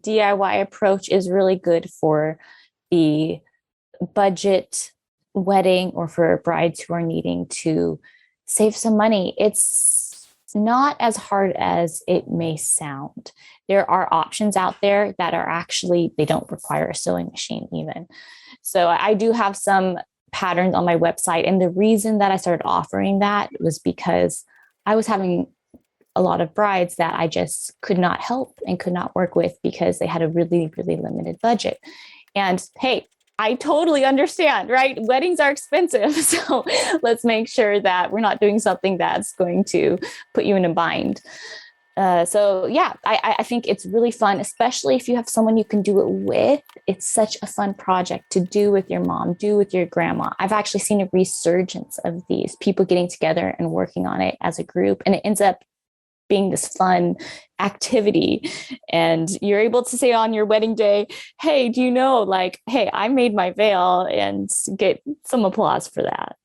DIY approach is really good for the budget wedding or for brides who are needing to save some money. It's not as hard as it may sound. There are options out there that are actually, they don't require a sewing machine even. So I do have some patterns on my website. And the reason that I started offering that was because I was having a lot of brides that I just could not help and could not work with because they had a really, really limited budget. And hey, I totally understand, right? Weddings are expensive. So let's make sure that we're not doing something that's going to put you in a bind. So yeah, I think it's really fun, especially if you have someone you can do it with. It's such a fun project to do with your mom, do with your grandma. I've actually seen a resurgence of these people getting together and working on it as a group. And it ends up being this fun activity. And you're able to say on your wedding day, hey, do you know, like, hey, I made my veil, and get some applause for that.